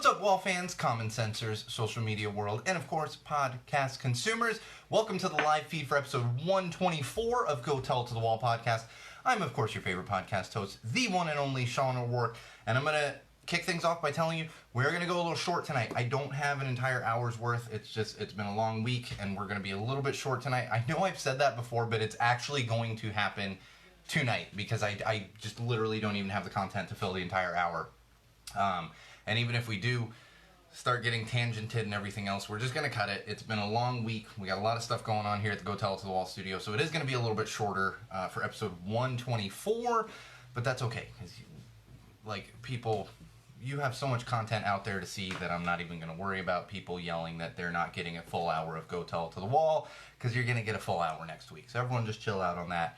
What's up, wall fans, common sensors, social media world, and of course, podcast consumers? Welcome to the live feed for episode 124 of Go Tell It to the Wall podcast. I'm, of course, your favorite podcast host, the one and only Sean O'Rourke, and I'm going to kick things off by telling you we're going to go a little short tonight. I don't have an entire hour's worth. It's been a long week, and we're going to be a little bit short tonight. I know I've said that before, but it's actually going to happen tonight because I just literally don't even have the content to fill the entire hour. And even if we do start getting tangented and everything else, we're just going to cut it. It's been a long week. We got a lot of stuff going on here at the Go Tell It to the Wall studio, so it is going to be a little bit shorter for episode 124, but that's okay. Because, people, you have so much content out there to see that I'm not even going to worry about people yelling that they're not getting a full hour of Go Tell It to the Wall, because you're going to get a full hour next week. So everyone just chill out on that.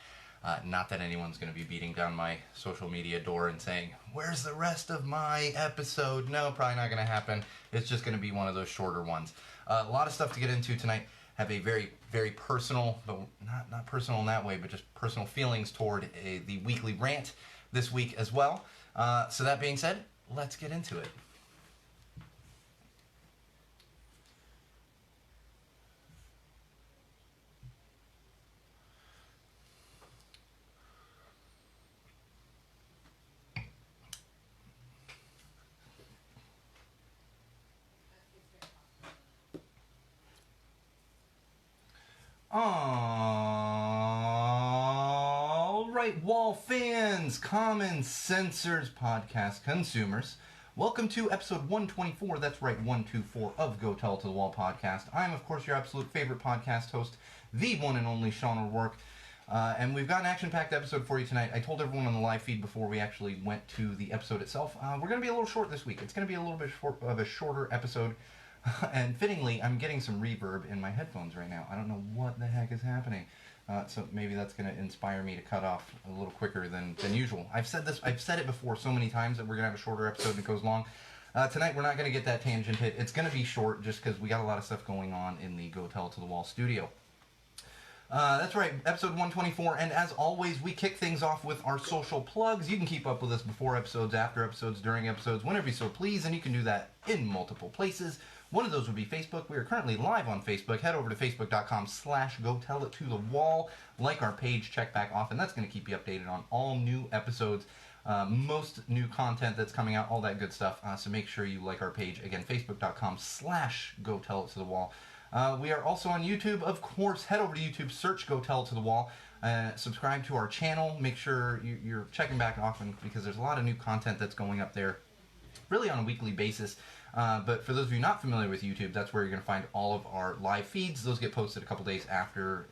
Not that anyone's going to be beating down my social media door and saying, where's the rest of my episode? No, probably not going to happen. It's just going to be one of those shorter ones. A lot of stuff to get into tonight. Have a very, very personal, but not personal in that way, but just personal feelings toward the weekly rant this week as well. So that being said, let's get into it. All right, wall fans, common sensors, podcast consumers. Welcome to episode 124, that's right, 124 of Go Tell It to the Wall podcast. I'm, of course, your absolute favorite podcast host, the one and only Sean O'Rourke. And we've got an action-packed episode for you tonight. I told everyone on the live feed before we actually went to the episode itself, we're going to be a little short this week. It's going to be a little bit of a shorter episode. And fittingly, I'm getting some reverb in my headphones right now. I don't know what the heck is happening. So maybe that's going to inspire me to cut off a little quicker than usual. I've said it before so many times that we're going to have a shorter episode and it goes long. Tonight, we're not going to get that tangent hit. It's going to be short just because we got a lot of stuff going on in the Go Tell It to the Wall studio. That's right, episode 124, and as always, we kick things off with our social plugs. You can keep up with us before episodes, after episodes, during episodes, whenever you so please, and you can do that in multiple places. One of those would be Facebook. We are currently live on Facebook. Head over to facebook.com/GoTellItToTheWall. Like our page, check back often. That's going to keep you updated on all new episodes, most new content that's coming out, all that good stuff. So make sure you like our page. Again, facebook.com/GoTellItToTheWall. We are also on YouTube, of course. Head over to YouTube, search Go Tell It to the Wall, subscribe to our channel. Make sure you're checking back often because there's a lot of new content that's going up there really on a weekly basis. But for those of you not familiar with YouTube, that's where you're going to find all of our live feeds. Those get posted a couple days after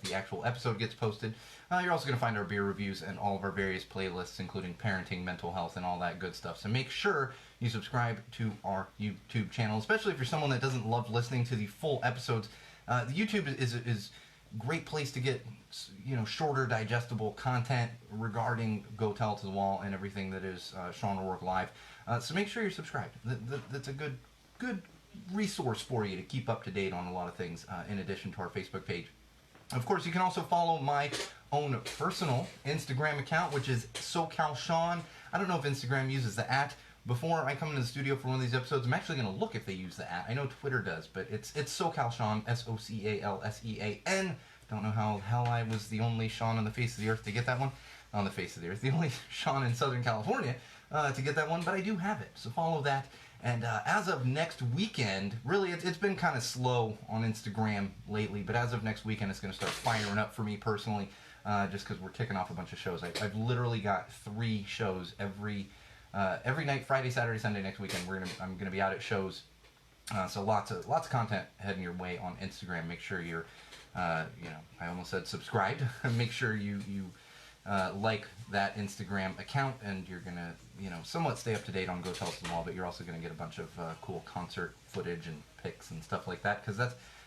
the actual episode gets posted. You're also going to find our beer reviews and all of our various playlists, including parenting, mental health, and all that good stuff. So make sure you subscribe to our YouTube channel, especially if you're someone that doesn't love listening to the full episodes. The YouTube is a great place to get shorter, digestible content regarding Go Tell It to the Wall and everything that is Sean O'Rourke Live. So make sure you're subscribed. That's a good resource for you to keep up to date on a lot of things in addition to our Facebook page. Of course, you can also follow my own personal Instagram account, which is SoCalSean. I don't know if Instagram uses the @ Before I come into the studio for one of these episodes, I'm actually going to look if they use the @ I know Twitter does, but it's SoCalSean, SoCalSean. Don't know how the hell I was the only Sean on the face of the earth to get that one. On the face of the earth. The only Sean in Southern California to get that one, but I do have it. So follow that. And as of next weekend, really it's been kind of slow on Instagram lately, but as of next weekend, it's going to start firing up for me personally, just because we're kicking off a bunch of shows. I've literally got 3 shows every night, Friday, Saturday, Sunday next weekend. I'm gonna be out at shows, so lots of content heading your way on Instagram. Make sure you're, I almost said subscribed. Make sure you like that Instagram account, and you're gonna somewhat stay up to date on Go Tell It to the Wall. But you're also gonna get a bunch of cool concert footage and pics and stuff like that, because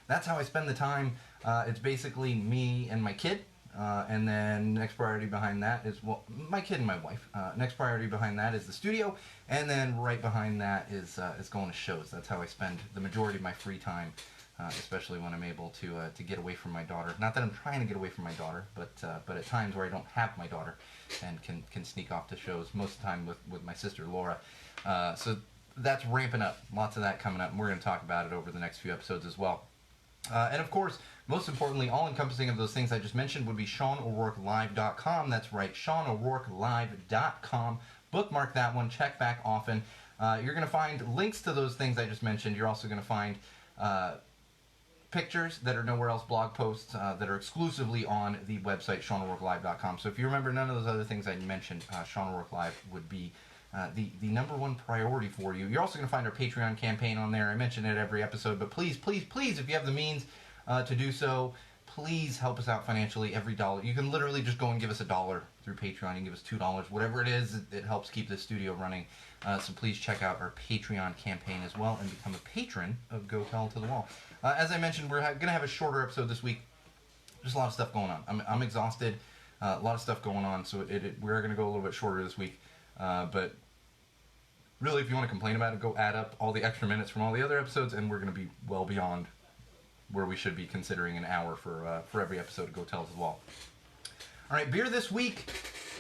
that's how I spend the time. It's basically me and my kid. And then next priority behind that is, my kid and my wife. Next priority behind that is the studio, and then right behind that is going to shows. That's how I spend the majority of my free time, especially when I'm able to get away from my daughter. Not that I'm trying to get away from my daughter, but at times where I don't have my daughter and can sneak off to shows, most of the time with my sister Laura. So that's ramping up. Lots of that coming up, and we're going to talk about it over the next few episodes as well. And of course, most importantly, all-encompassing of those things I just mentioned would be SeanO'RourkeLive.com. That's right, SeanO'RourkeLive.com. Bookmark that one. Check back often. You're going to find links to those things I just mentioned. You're also going to find pictures that are nowhere else, blog posts that are exclusively on the website, SeanO'RourkeLive.com. So if you remember none of those other things I mentioned, Sean O'Rourke Live would be the number one priority for you. You're also going to find our Patreon campaign on there. I mention it every episode, but please, please, please, if you have the means to do so, please help us out financially. Every dollar. You can literally just go and give us $1 through Patreon. You can give us $2. Whatever it is, it helps keep this studio running. So please check out our Patreon campaign as well and become a patron of Go Tell to the Wall. As I mentioned, we're going to have a shorter episode this week. Just a lot of stuff going on. I'm exhausted. A lot of stuff going on, so we're going to go a little bit shorter this week. But really, if you want to complain about it, go add up all the extra minutes from all the other episodes, and we're going to be well beyond where we should be considering an hour for every episode of Go Tell to the Wall. All right, beer this week.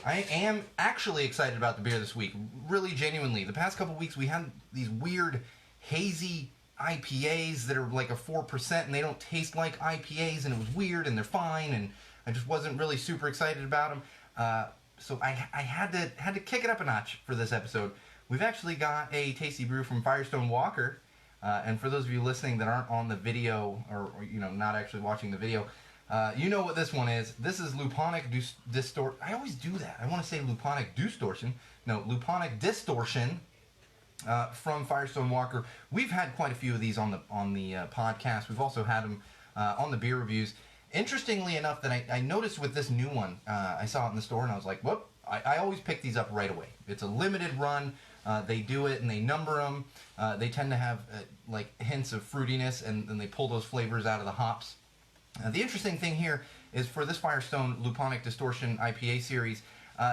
I am actually excited about the beer this week. Really, genuinely. The past couple weeks, we had these weird, hazy IPAs that are like a 4%, and they don't taste like IPAs, and it was weird, and they're fine, and I just wasn't really super excited about them. So I had to kick it up a notch for this episode. We've actually got a tasty brew from Firestone Walker, and for those of you listening that aren't on the video or not actually watching the video, you know what this one is. This is Luponic Distortion. I always do that. I want to say Luponic Distortion. No, Luponic Distortion from Firestone Walker. We've had quite a few of these on the podcast. We've also had them on the beer reviews. Interestingly enough, that I noticed with this new one, I saw it in the store and I was like, whoop, I always pick these up right away. It's a limited run. They do it and they number them. They tend to have like hints of fruitiness, and they pull those flavors out of the hops. The interesting thing here is for this Firestone Luponic Distortion IPA series,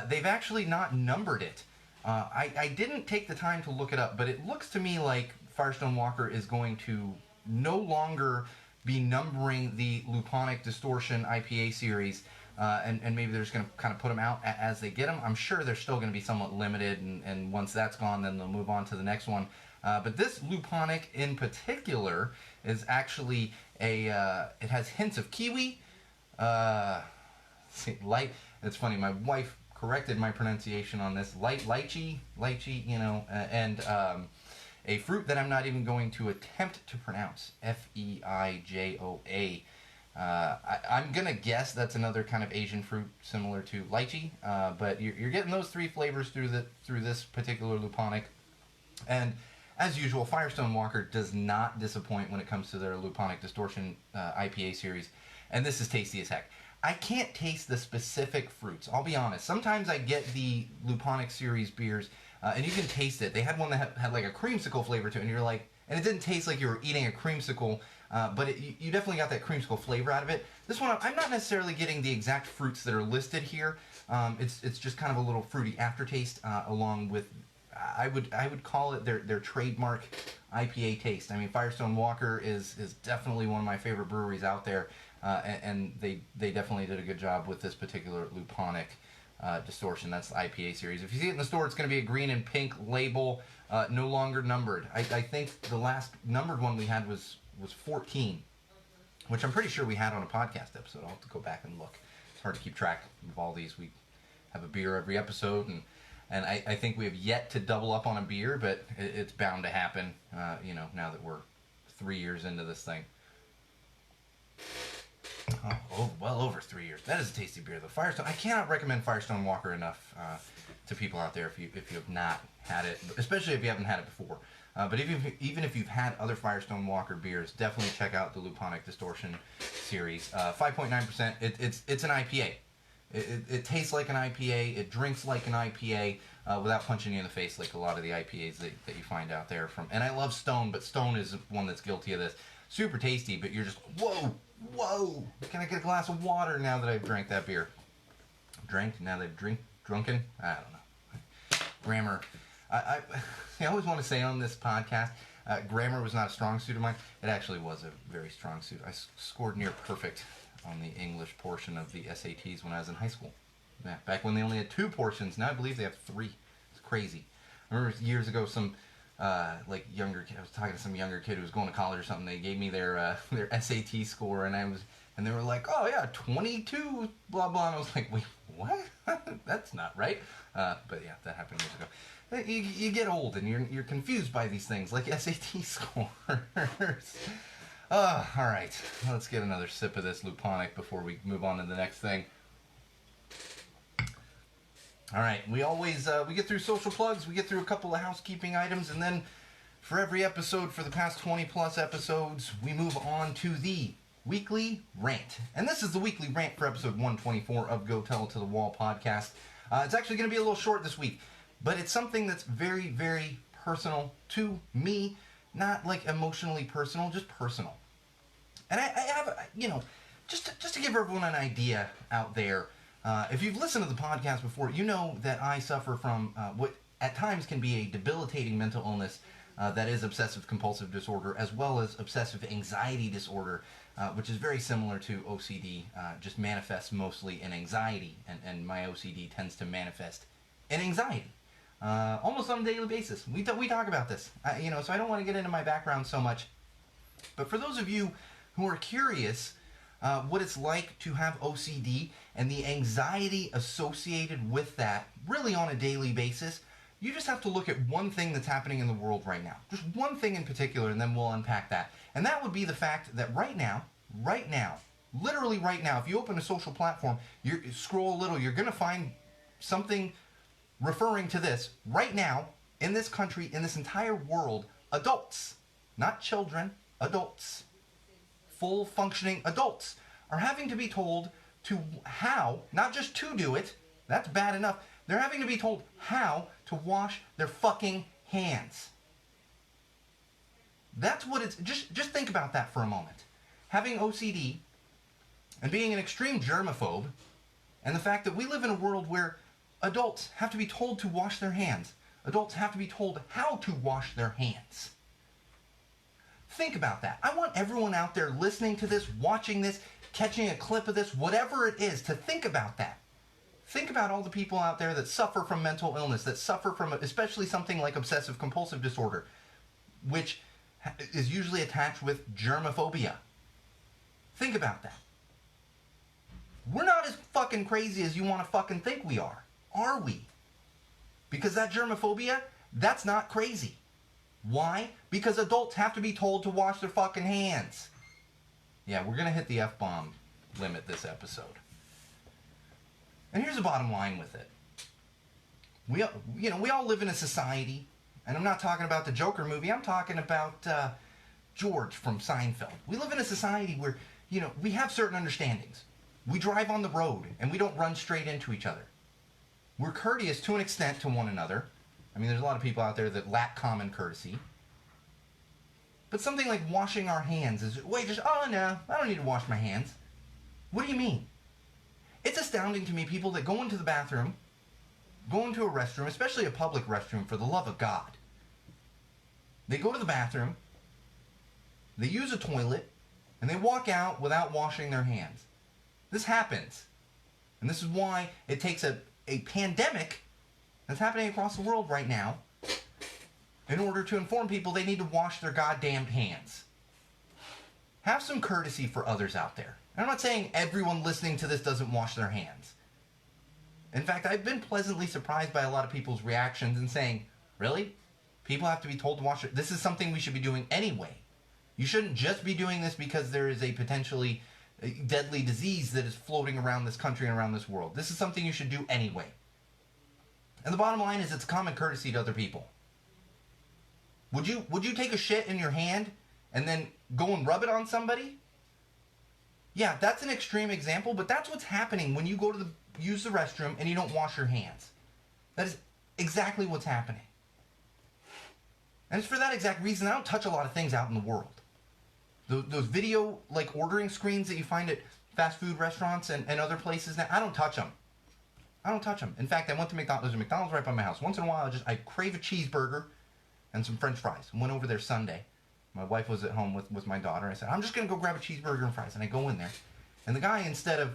they've actually not numbered it. I didn't take the time to look it up, but it looks to me like Firestone Walker is going to no longer be numbering the Luponic Distortion IPA series, and maybe they're just going to kind of put them out as they get them. I'm sure they're still going to be somewhat limited, and once that's gone, then they'll move on to the next one. But this Luponic in particular is actually it has hints of kiwi, light. It's funny, my wife corrected my pronunciation on this. Lychee, and a fruit that I'm not even going to attempt to pronounce. Feijoa. I'm going to guess that's another kind of Asian fruit similar to lychee, but you're getting those three flavors through this particular Luponic. And as usual, Firestone Walker does not disappoint when it comes to their Luponic Distortion IPA series, and this is tasty as heck. I can't taste the specific fruits, I'll be honest. Sometimes I get the Luponic series beers, and you can taste it. They had one that had like a creamsicle flavor to it, and you're like, and it didn't taste like you were eating a creamsicle, but you definitely got that creamsicle flavor out of it. This one, I'm not necessarily getting the exact fruits that are listed here. It's just kind of a little fruity aftertaste, along with, I would call it their trademark IPA taste. I mean, Firestone Walker is definitely one of my favorite breweries out there, and they definitely did a good job with this particular Luponic Distortion. That's the IPA series. If you see it in the store, it's going to be a green and pink label, no longer numbered. I think the last numbered one we had was 14, which I'm pretty sure we had on a podcast episode. I'll have to go back and look. It's hard to keep track of all these. We have a beer every episode, and I think we have yet to double up on a beer, but it's bound to happen, now that we're 3 years into this thing. Oh, well over 3 years. That is a tasty beer, though. Firestone. I cannot recommend Firestone Walker enough to people out there if you have not had it, especially if you haven't had it before. But even if you've had other Firestone Walker beers, definitely check out the Luponic Distortion series. 5.9%. It's an IPA. It tastes like an IPA. It drinks like an IPA without punching you in the face like a lot of the IPAs that you find out there. And I love Stone, but Stone is one that's guilty of this. Super tasty, but you're just, whoa! Can I get a glass of water now that I've drank that beer? Now that I've drunken? I don't know. Grammar. I always want to say on this podcast, grammar was not a strong suit of mine. It actually was a very strong suit. I scored near perfect on the English portion of the SATs when I was in high school. Yeah, back when they only had 2 portions. Now I believe they have 3. It's crazy. I remember years ago some like younger kid. I was talking to some younger kid who was going to college or something. They gave me their SAT score, and they were like, "Oh yeah, 22, blah blah." And I was like, "Wait, what? That's not right." But yeah, that happened years ago. You get old and you're confused by these things like SAT scores. All right, let's get another sip of this Luponic before we move on to the next thing. All right, we always we get through social plugs, we get through a couple of housekeeping items, and then for every episode for the past 20 plus episodes, we move on to the weekly rant. And this is the weekly rant for episode 124 of Go Tell It to the Wall podcast. It's actually going to be a little short this week, but it's something that's very, very personal to me. Not like emotionally personal, just personal. And I have, just to give everyone an idea out there, if you've listened to the podcast before, you know that I suffer from what at times can be a debilitating mental illness that is obsessive compulsive disorder, as well as obsessive anxiety disorder, which is very similar to OCD, just manifests mostly in anxiety, and my OCD tends to manifest in anxiety. Almost on a daily basis. We talk about this, so I don't want to get into my background so much. But for those of you who are curious what it's like to have OCD and the anxiety associated with that really on a daily basis, you just have to look at one thing that's happening in the world right now. Just one thing in particular, and then we'll unpack that. And that would be the fact that right now, literally right now, if you open a social platform, you scroll a little, you're going to find something referring to this. Right now, in this country, in this entire world, adults, not children, adults, full functioning adults, are having to be told to how, not just to do it, that's bad enough, they're having to be told how to wash their fucking hands. That's what it's, just think about that for a moment. Having OCD and being an extreme germaphobe, and the fact that we live in a world where adults have to be told to wash their hands. Adults have to be told how to wash their hands. Think about that. I want everyone out there listening to this, watching this, catching a clip of this, whatever it is, to think about that. Think about all the people out there that suffer from mental illness, that suffer from especially something like obsessive compulsive disorder, which is usually attached with germophobia. Think about that. We're not as fucking crazy as you want to fucking think we are we? Because that germophobia, that's not crazy. Why? Because adults have to be told to wash their fucking hands. Yeah, we're going to hit the F-bomb limit this episode. And here's the bottom line with it. We all live in a society, and I'm not talking about the Joker movie, I'm talking about George from Seinfeld. We live in a society where, we have certain understandings. We drive on the road, and we don't run straight into each other. We're courteous to an extent to one another. I mean, there's a lot of people out there that lack common courtesy. But something like washing our hands is, oh no, I don't need to wash my hands. What do you mean? It's astounding to me, people that go into the bathroom, go into a restroom, especially a public restroom, for the love of God. They go to the bathroom, they use a toilet, and they walk out without washing their hands. This happens. And this is why it takes a pandemic that's happening across the world right now in order to inform people they need to wash their goddamn hands. Have some courtesy for others out there. And I'm not saying everyone listening to this doesn't wash their hands. In fact, I've been pleasantly surprised by a lot of people's reactions and saying, really? People have to be told to wash it? This is something we should be doing anyway. You shouldn't just be doing this because there is a potentially deadly disease that is floating around this country and around this world. This is something you should do anyway. And the bottom line is it's common courtesy to other people. Would you take a shit in your hand and then go and rub it on somebody? Yeah, that's an extreme example, but that's what's happening when you go to use the restroom and you don't wash your hands. That is exactly what's happening. And it's for that exact reason I don't touch a lot of things out in the world. Those video ordering screens that you find at fast food restaurants and other places now, I don't touch them. I don't touch them. In fact, I went to McDonald's. There's a McDonald's right by my house. Once in a while, I crave a cheeseburger and some French fries. I went over there Sunday. My wife was at home with my daughter. I said, I'm just going to go grab a cheeseburger and fries. And I go in there. And the guy, instead of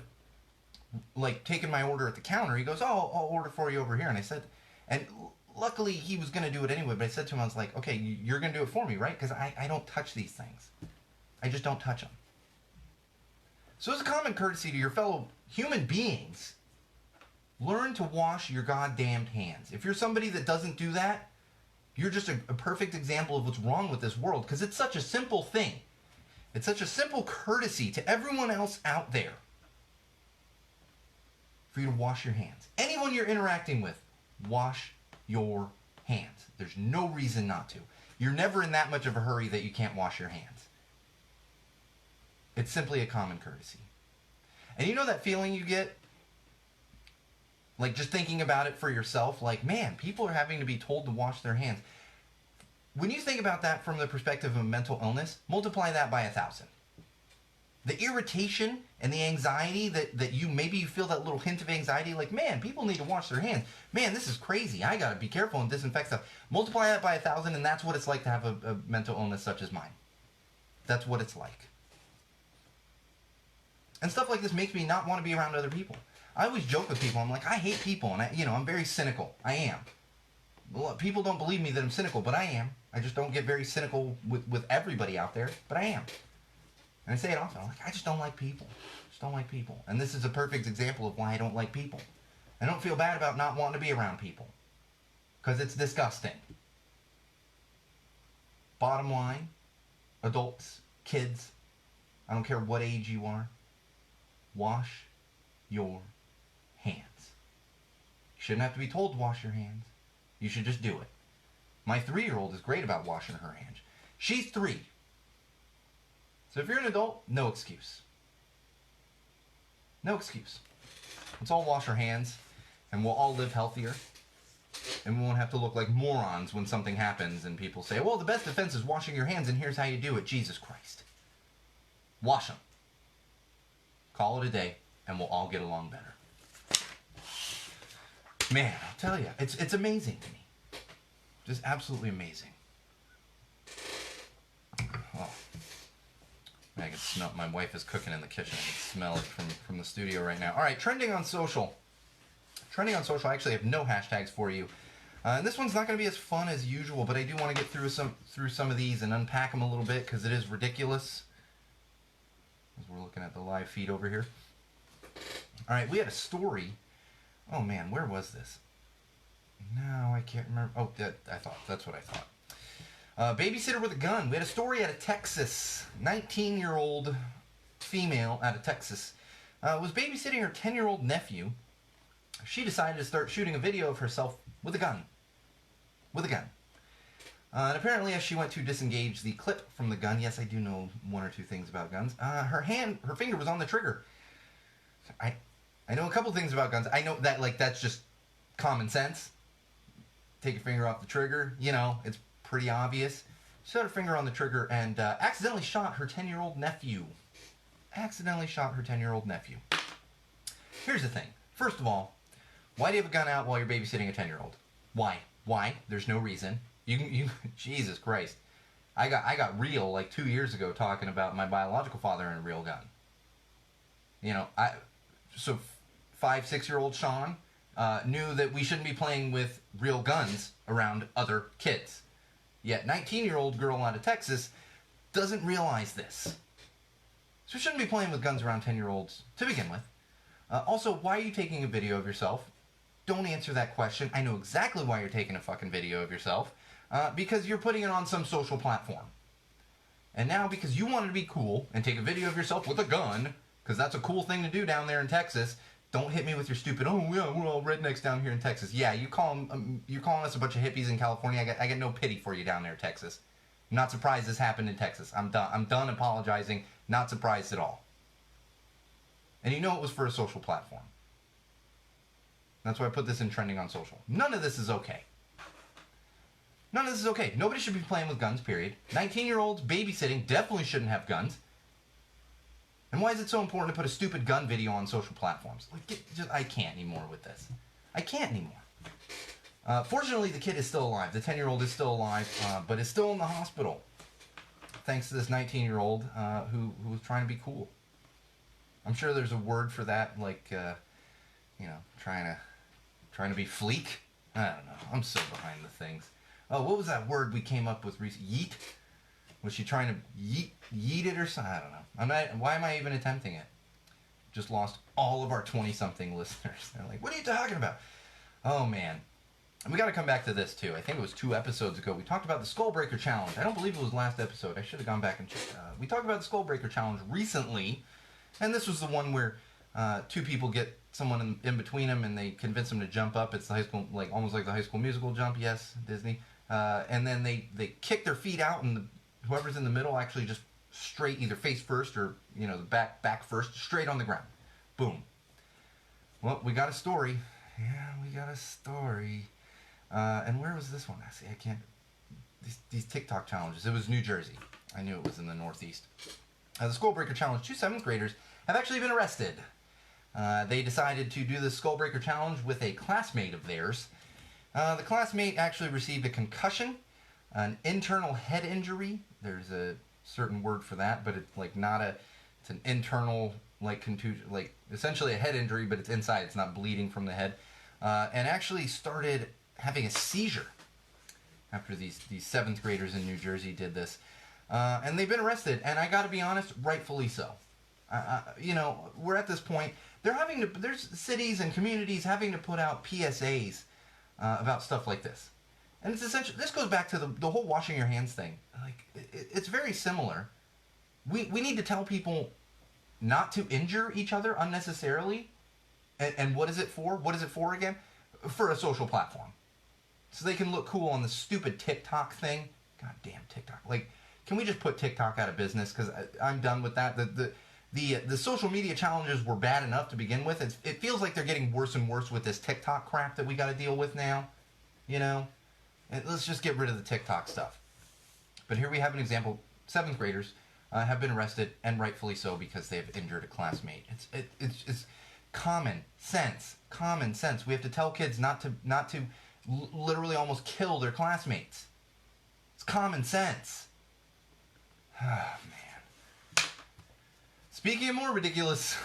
taking my order at the counter, he goes, oh, I'll order for you over here. And I said, and Luckily, he was going to do it anyway, but I said to him, I was like, okay, you're going to do it for me, right? Because I don't touch these things. I just don't touch them. So as a common courtesy to your fellow human beings, learn to wash your goddamned hands. If you're somebody that doesn't do that, you're just a perfect example of what's wrong with this world, because it's such a simple thing. It's such a simple courtesy to everyone else out there for you to wash your hands. Anyone you're interacting with, wash your hands. There's no reason not to. You're never in that much of a hurry that you can't wash your hands. It's simply a common courtesy. And you know that feeling you get? Like just thinking about it for yourself, like, man, people are having to be told to wash their hands. When you think about that from the perspective of mental illness, multiply that by 1,000. The irritation and the anxiety that maybe you feel that little hint of anxiety, like, man, people need to wash their hands. Man, this is crazy. I got to be careful and disinfect stuff. Multiply that by 1,000, and that's what it's like to have a mental illness such as mine. That's what it's like. And stuff like this makes me not want to be around other people. I always joke with people. I'm like, I hate people, and I'm very cynical. I am. Well, people don't believe me that I'm cynical, but I am. I just don't get very cynical with everybody out there, but I am. And I say it often. I'm like, I just don't like people. Just don't like people. And this is a perfect example of why I don't like people. I don't feel bad about not wanting to be around people, because it's disgusting. Bottom line, adults, kids, I don't care what age you are, wash your hands. You shouldn't have to be told to wash your hands. You should just do it. My 3-year-old is great about washing her hands. She's 3. So if you're an adult, no excuse. No excuse. Let's all wash our hands, and we'll all live healthier. And we won't have to look like morons when something happens and people say, well, the best defense is washing your hands, and here's how you do it. Jesus Christ. Wash them. Call it a day, and we'll all get along better. Man, I'll tell you, it's amazing to me. Just absolutely amazing. Oh. I can smell, my wife is cooking in the kitchen. I can smell it from the studio right now. All right, trending on social. Trending on social, I actually have no hashtags for you. And this one's not going to be as fun as usual, but I do want to get through some of these and unpack them a little bit, because it is ridiculous. As we're looking at the live feed over here. All right, we had a story. Oh man, where was this? No, I can't remember. Oh, that's what I thought. Babysitter with a gun. We had a story out of Texas. 19-year-old female out of Texas was babysitting her 10-year-old nephew. She decided to start shooting a video of herself with a gun. With a gun. And apparently, as she went to disengage the clip from the gun, yes, I do know 1 or 2 things about guns. Her finger was on the trigger. I know a couple things about guns. I know that, like, that's just common sense. Take your finger off the trigger. It's pretty obvious. She had her finger on the trigger and accidentally shot her 10-year-old nephew. Accidentally shot her 10-year-old nephew. Here's the thing. First of all, why do you have a gun out while you're babysitting a 10-year-old? Why? There's no reason. You Jesus Christ. I got real like 2 years ago talking about my biological father and a real gun. So 5-6-year-old Sean knew that we shouldn't be playing with real guns around other kids. Yet 19-year-old girl out of Texas doesn't realize this. So we shouldn't be playing with guns around 10-year-olds to begin with. Also, why are you taking a video of yourself? Don't answer that question. I know exactly why you're taking a fucking video of yourself. Because you're putting it on some social platform. And now, because you wanted to be cool and take a video of yourself with a gun, because that's a cool thing to do down there in Texas, don't hit me with your stupid, oh yeah, we're all rednecks down here in Texas. Yeah, you're calling us a bunch of hippies in California. I got no pity for you down there in Texas. I'm not surprised this happened in Texas. I'm done apologizing. Not surprised at all. And it was for a social platform. That's why I put this in trending on social. None of this is okay. None of this is okay. Nobody should be playing with guns, period. 19-year-olds babysitting definitely shouldn't have guns. And why is it so important to put a stupid gun video on social platforms? I can't anymore with this. I can't anymore. Fortunately, the kid is still alive. The 10-year-old is still alive, but is still in the hospital. Thanks to this 19-year-old who was trying to be cool. I'm sure there's a word for that, like, trying to be fleek. I don't know. I'm so behind the things. Oh, what was that word we came up with recently? Yeet? Was she trying to yeet it or something? I don't know. I'm not. Why am I even attempting it? Just lost all of our 20-something listeners. They're like, what are you talking about? Oh, man. And we got to come back to this, too. I think it was 2 episodes ago. We talked about the Skullbreaker Challenge. I don't believe it was last episode. I should have gone back and checked. We talked about the Skullbreaker Challenge recently. And this was the one where 2 people get someone in between them and they convince them to jump up. It's the high school, like almost like the High School Musical jump. Yes, Disney. And then they kick their feet out, and whoever's in the middle actually just straight, either face first or, you know, the back first, straight on the ground. Boom. Well, we got a story. Yeah, we got a story. And where was this one? I can't. These TikTok challenges. It was New Jersey. I knew it was in the Northeast. The Skullbreaker Challenge. 2 7th graders have actually been arrested. They decided to do the Skullbreaker Challenge with a classmate of theirs. The classmate actually received a concussion, an internal head injury. There's a certain word for that, but it's like not a. It's an internal like contusion, like essentially a head injury, but it's inside. It's not bleeding from the head, and actually started having a seizure after these 7th graders in New Jersey did this, and they've been arrested. And I got to be honest, rightfully so. You know, we're at this point. There's cities and communities having to put out PSAs about stuff like this. And it's essentially, this goes back to the whole washing your hands thing. Like, it's very similar. We need to tell people not to injure each other unnecessarily. And what is it for? What is it for again? For a social platform. So they can look cool on the stupid TikTok thing. God damn TikTok. Like, can we just put TikTok out of business? Because I'm done with that. The social media challenges were bad enough to begin with. It feels like they're getting worse and worse with this TikTok crap that we got to deal with now. You know? And let's just get rid of the TikTok stuff. But here we have an example. 7th graders have been arrested, and rightfully so, because they have injured a classmate. It's common sense. Common sense. We have to tell kids not to literally almost kill their classmates. It's common sense. Oh, man. Speaking of more ridiculous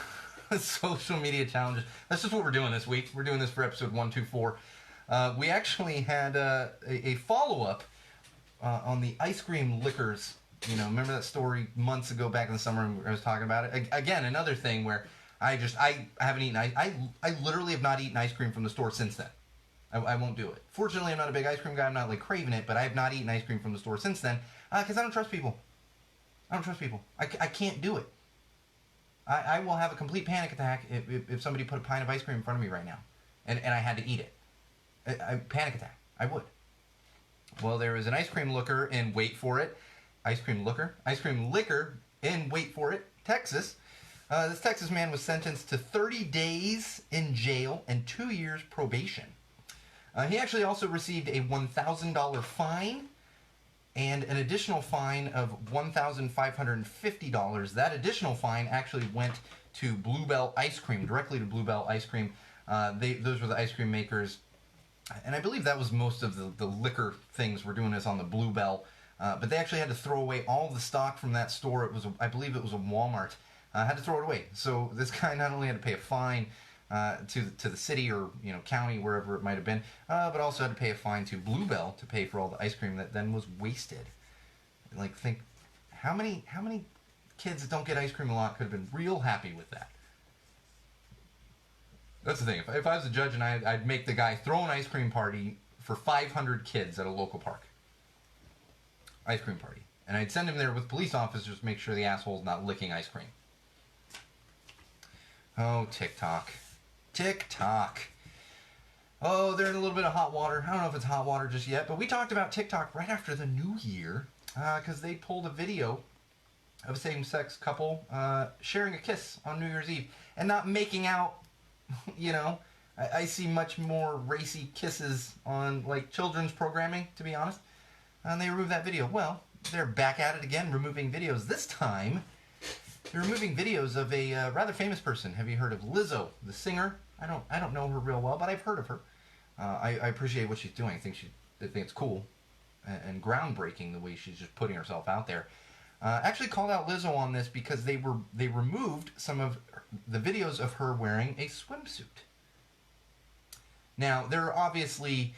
social media challenges, that's just what we're doing this week. We're doing this for episode 124. We actually had a follow-up on the ice cream liquors. You know, remember that story months ago back in the summer when I was talking about it? Again, another thing where I haven't eaten I literally have not eaten ice cream from the store since then. I won't do it. Fortunately, I'm not a big ice cream guy. I'm not like craving it, but I have not eaten ice cream from the store since then because I don't trust people. I don't trust people. I can't do it. I will have a complete panic attack if somebody put a pint of ice cream in front of me right now and I had to eat it. Panic attack. I would. Well, there was an ice cream liquor in, wait for it, ice cream liquor in, wait for it, Texas. This Texas man was sentenced to 30 days in jail and 2 years probation. He actually also received a $1,000 fine and an additional fine of $1,550. That additional fine actually went to Bluebell Ice Cream, directly to Bluebell Ice Cream. Those were the ice cream makers. And I believe that was most of the liquor things we're doing this on the Bluebell. But they actually had to throw away all the stock from that store. I believe it was a Walmart. Had to throw it away. So this guy not only had to pay a fine to the city or county, wherever it might have been, but also had to pay a fine to Bluebell to pay for all the ice cream that then was wasted. Like, think how many kids that don't get ice cream a lot could have been real happy with that. That's the thing. If I was a judge and I'd make the guy throw an ice cream party for 500 kids at a local park. Ice cream party. And I'd send him there with police officers to make sure the asshole's not licking ice cream. Oh, TikTok. TikTok. Oh, they're in a little bit of hot water. I don't know if it's hot water just yet, but we talked about TikTok right after the new year because they pulled a video of a same-sex couple sharing a kiss on New Year's Eve and not making out. I see much more racy kisses on like children's programming, to be honest. And they removed that video. Well, they're back at it again, removing videos. This time, they're removing videos of a rather famous person. Have you heard of Lizzo, the singer? I don't know her real well, but I've heard of her. I appreciate what she's doing. I think it's cool and groundbreaking the way she's just putting herself out there. Actually called out Lizzo on this because they removed some of the videos of her wearing a swimsuit. Now, there are obviously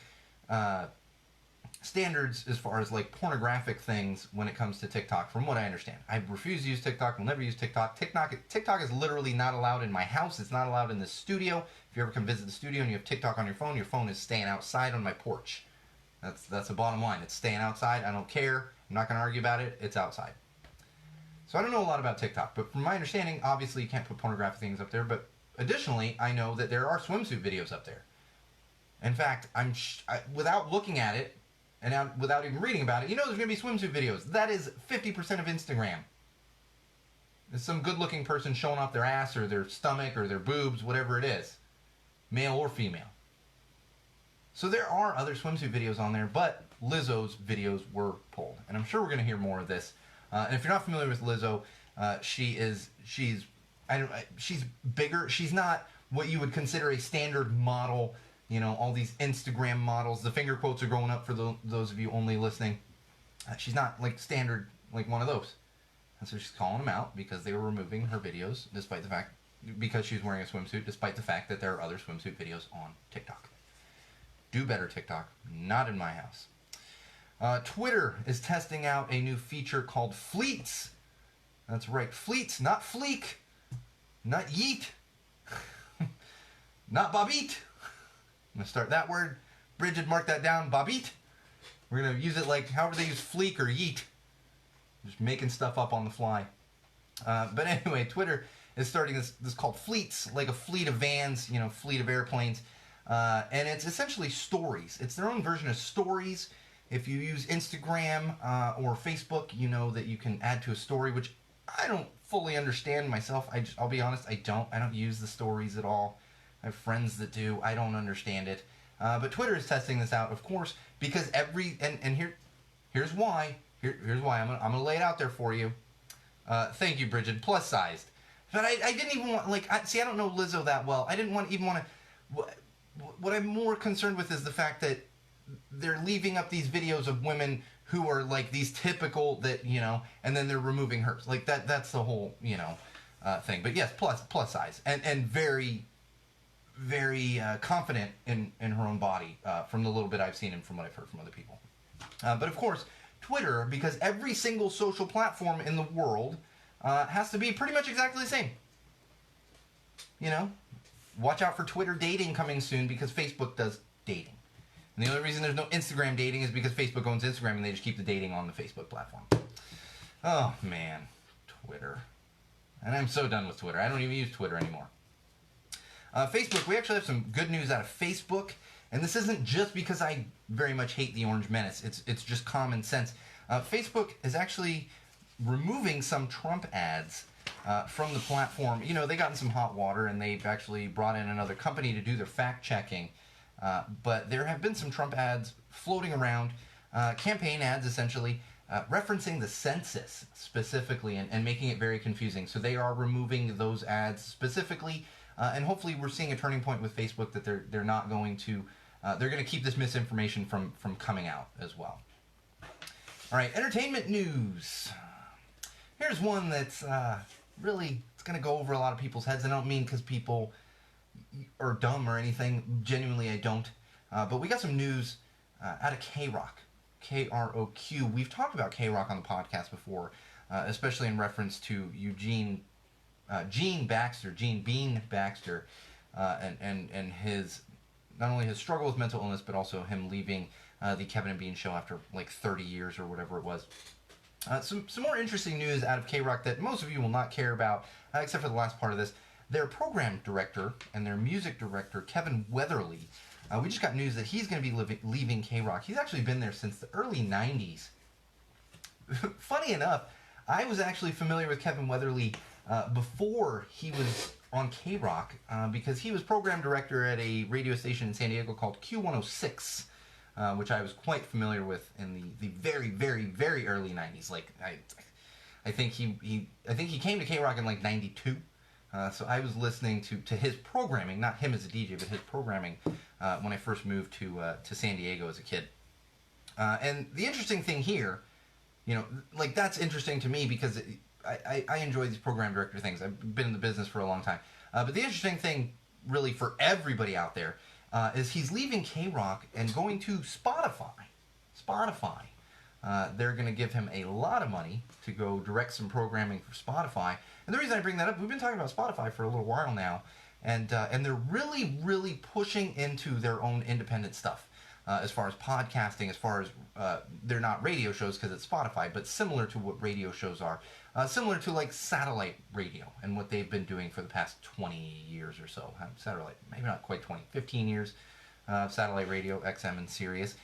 standards as far as like pornographic things when it comes to TikTok, from what I understand. I refuse to use TikTok, will never use TikTok. TikTok is literally not allowed in my house. It's not allowed in the studio. If you ever come visit the studio and you have TikTok on your phone is staying outside on my porch. That's the bottom line. It's staying outside. I don't care. I'm not going to argue about it. It's outside. So I don't know a lot about TikTok, but from my understanding, obviously you can't put pornographic things up there, but additionally, I know that there are swimsuit videos up there. In fact, without looking at it, and without even reading about it, you know there's going to be swimsuit videos. That is 50% of Instagram. There's some good-looking person showing off their ass or their stomach or their boobs, whatever it is, male or female. So there are other swimsuit videos on there, but Lizzo's videos were pulled. And I'm sure we're going to hear more of this. And if you're not familiar with Lizzo, she's bigger. She's not what you would consider a standard model. You know, all these Instagram models. The finger quotes are going up for those of you only listening. She's not like standard, like one of those. And so she's calling them out because they were removing her videos, because she's wearing a swimsuit, despite the fact that there are other swimsuit videos on TikTok. Do better, TikTok. Not in my house. Twitter is testing out a new feature called Fleets. That's right, Fleets, not Fleek, not Yeet, not Bobbeat. I'm going to start that word. Bridget, mark that down, Bobbeat. We're going to use it like however they use Fleek or Yeet. Just making stuff up on the fly. But anyway, Twitter is starting this called Fleets, like a fleet of vans, fleet of airplanes. And it's essentially stories. It's their own version of stories. If you use Instagram or Facebook, you know that you can add to a story, which I don't fully understand myself. I'll be honest, I don't use the stories at all. I have friends that do. I don't understand it. But Twitter is testing this out, of course, because here's why. Here's why. I'm gonna lay it out there for you. Thank you, Bridget. Plus sized. But I didn't even want, I don't know Lizzo that well. I didn't want to. What I'm more concerned with is the fact that they're leaving up these videos of women who are like these typical and then they're removing hers. Like that's the whole, thing. But yes, plus size and very, very confident in her own body from the little bit I've seen and from what I've heard from other people. But of course, Twitter, because every single social platform in the world has to be pretty much exactly the same. Watch out for Twitter dating coming soon because Facebook does dating. And the only reason there's no Instagram dating is because Facebook owns Instagram and they just keep the dating on the Facebook platform. Oh, man. Twitter. And I'm so done with Twitter. I don't even use Twitter anymore. Facebook, we actually have some good news out of Facebook. And this isn't just because I very much hate the Orange Menace. It's just common sense. Facebook is actually removing some Trump ads from the platform. They got in some hot water and they've actually brought in another company to do their fact checking. But there have been some Trump ads floating around, campaign ads essentially, referencing the census specifically and making it very confusing. So they are removing those ads specifically, and hopefully we're seeing a turning point with Facebook that they're not going to, they're going to keep this misinformation from coming out as well. All right, entertainment news. Here's one that's really, it's going to go over a lot of people's heads. I don't mean because people are dumb or anything. Genuinely, I don't. But we got some news out of K-Rock. K-R-O-Q. We've talked about K-Rock on the podcast before, especially in reference to Gene Bean Baxter, and his, not only his struggle with mental illness, but also him leaving the Kevin and Bean show after like 30 years or whatever it was. Some more interesting news out of K-Rock that most of you will not care about, except for the last part of this. Their program director and their music director, Kevin Weatherly, we just got news that he's going to be leaving K-Rock. He's actually been there since the early 90s. Funny enough, I was actually familiar with Kevin Weatherly before he was on K-Rock because he was program director at a radio station in San Diego called Q106, which I was quite familiar with in the very, very, very early 90s. Like, I think he came to K-Rock in like 92. So I was listening to his programming, not him as a DJ, but his programming when I first moved to San Diego as a kid. And the interesting thing here, that's interesting to me because I enjoy these program director things. I've been in the business for a long time. But the interesting thing, really, for everybody out there, is he's leaving K-Rock and going to Spotify. Spotify. They're going to give him a lot of money to go direct some programming for Spotify. And the reason I bring that up, we've been talking about Spotify for a little while now, and they're really, really pushing into their own independent stuff. As far as podcasting, as far as they're not radio shows because it's Spotify, but similar to what radio shows are. Similar to like satellite radio and what they've been doing for the past 20 years or so. Satellite, maybe not quite 20, 15 years. Satellite radio, XM and Sirius.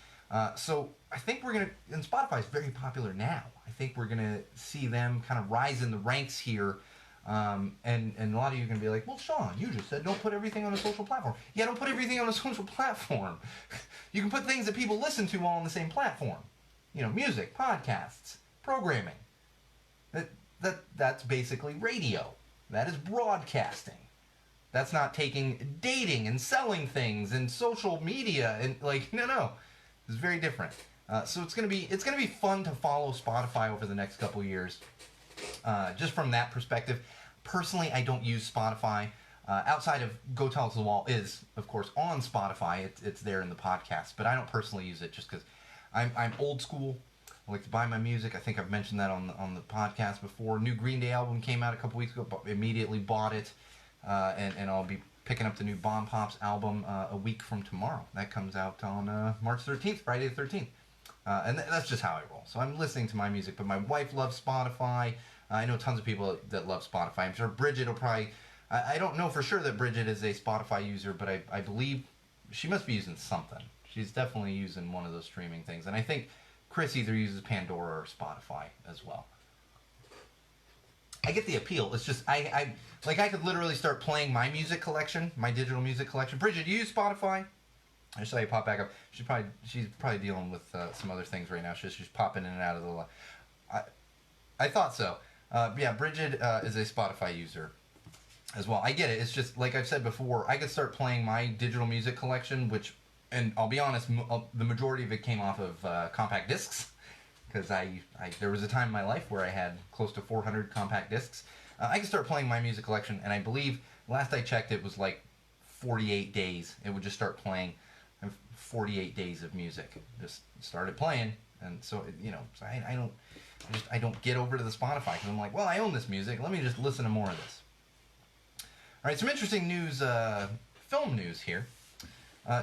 So I think we're going to, and Spotify is very popular now. I think we're going to see them kind of rise in the ranks here. And a lot of you are going to be like, well, Sean, you just said don't put everything on a social platform. Yeah, don't put everything on a social platform. You can put things that people listen to all on the same platform. You know, music, podcasts, programming. That's basically radio. That is broadcasting. That's not taking dating and selling things and social media and like no. It's very different. So it's gonna be fun to follow Spotify over the next couple years. Just from that perspective. Personally, I don't use Spotify. Outside of Go Tell It to the Wall is, of course, on Spotify. It's there in the podcast, but I don't personally use it just because I'm old school. I like to buy my music. I think I've mentioned that on the podcast before. New Green Day album came out a couple weeks ago. Immediately bought it, and I'll be picking up the new Bomb Pops album a week from tomorrow. That comes out on March 13th, Friday the 13th. And that's just how I roll. So I'm listening to my music, but my wife loves Spotify. I know tons of people that love Spotify. I'm sure Bridget will probably... I don't know for sure that Bridget is a Spotify user, but I believe she must be using something. She's definitely using one of those streaming things. And I think Chris either uses Pandora or Spotify as well. I get the appeal. It's just, I could literally start playing my music collection, my digital music collection. Bridget, do you use Spotify? I saw you pop back up. She's probably dealing with some other things right now. She's popping in and out of the... I thought so. Yeah, Bridget is a Spotify user as well. I get it. It's just, like I've said before, I could start playing my digital music collection, which, and I'll be honest, the majority of it came off of compact discs, because there was a time in my life where I had close to 400 compact discs. I could start playing my music collection, and I believe, last I checked, it was like 48 days. It would just start playing 48 days of music. Just started playing, and so, so I don't get over to the Spotify, because I'm like, well, I own this music. Let me just listen to more of this. All right, some interesting news, film news here.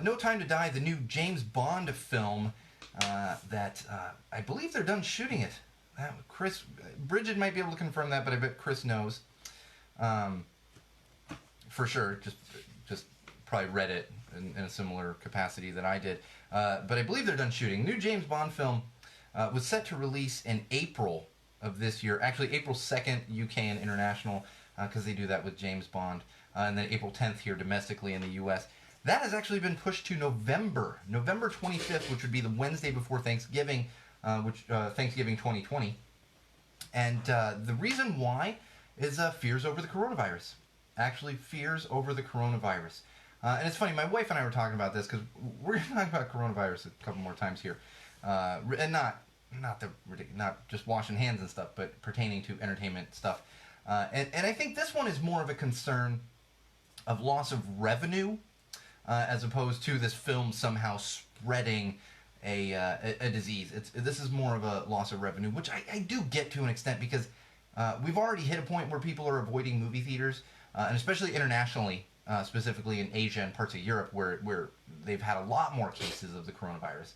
No Time to Die, the new James Bond film that I believe they're done shooting it. Bridget might be able to confirm that, but I bet Chris knows for sure. Just probably read it in a similar capacity that I did. But I believe they're done shooting. New James Bond film was set to release in April of this year. Actually, April 2nd, UK and international, because they do that with James Bond. And then April 10th here domestically in the US. That has actually been pushed to November 25th, which would be the Wednesday before Thanksgiving, Thanksgiving 2020. And the reason why is fears over the coronavirus. Actually, fears over the coronavirus. And it's funny, my wife and I were talking about this, because we're going to talk about coronavirus a couple more times here. And not just washing hands and stuff, but pertaining to entertainment stuff. And I think this one is more of a concern of loss of revenue, as opposed to this film somehow spreading a disease. This is more of a loss of revenue, which I do get to an extent, because we've already hit a point where people are avoiding movie theaters, and especially internationally, specifically in Asia and parts of Europe, where they've had a lot more cases of the coronavirus.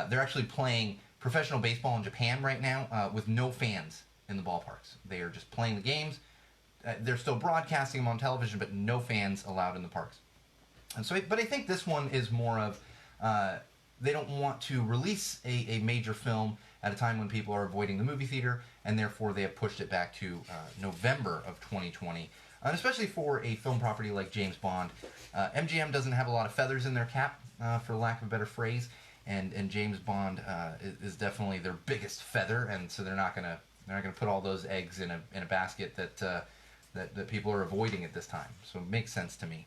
They're actually playing professional baseball in Japan right now with no fans in the ballparks. They are just playing the games. They're still broadcasting them on television, but no fans allowed in the parks. And so, but I think this one is more of they don't want to release a major film at a time when people are avoiding the movie theater, and therefore they have pushed it back to November of 2020. And especially for a film property like James Bond, MGM doesn't have a lot of feathers in their cap, for lack of a better phrase, and James Bond is definitely their biggest feather, and so they're not gonna put all those eggs in a basket that people are avoiding at this time. So it makes sense to me.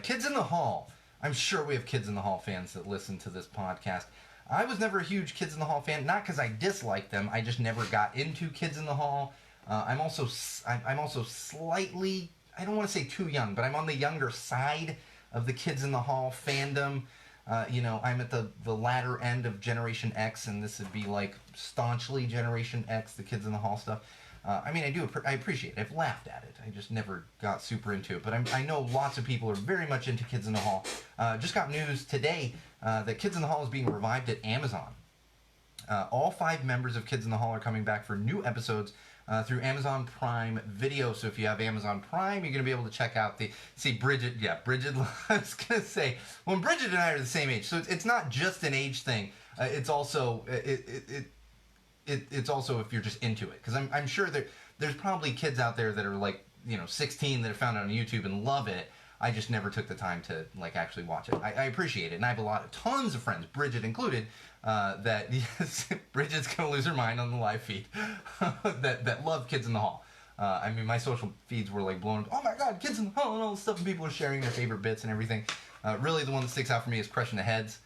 Kids in the Hall. I'm sure we have Kids in the Hall fans that listen to this podcast. I was never a huge Kids in the Hall fan, not because I disliked them. I just never got into Kids in the Hall. I'm also slightly, I don't want to say too young, but I'm on the younger side of the Kids in the Hall fandom. I'm at the latter end of Generation X, and this would be like staunchly Generation X, the Kids in the Hall stuff. I appreciate it. I've laughed at it. I just never got super into it. But I know lots of people are very much into Kids in the Hall. Just got news today that Kids in the Hall is being revived at Amazon. All 5 members of Kids in the Hall are coming back for new episodes through Amazon Prime Video. So if you have Amazon Prime, you're going to be able to check out Bridget, I was going to say, when Bridget and I are the same age, so it's not just an age thing. It's also, it's also if you're just into it. Because I'm sure there's probably kids out there that are like, 16 that have found it on YouTube and love it. I just never took the time to actually watch it. I appreciate it, and I have tons of friends, Bridget included, that yes, Bridget's gonna lose her mind on the live feed that love Kids in the Hall. My social feeds were like blown. Oh my God, Kids in the Hall and all this stuff, and people are sharing their favorite bits and everything. Really, the one that sticks out for me is Crushing the Heads.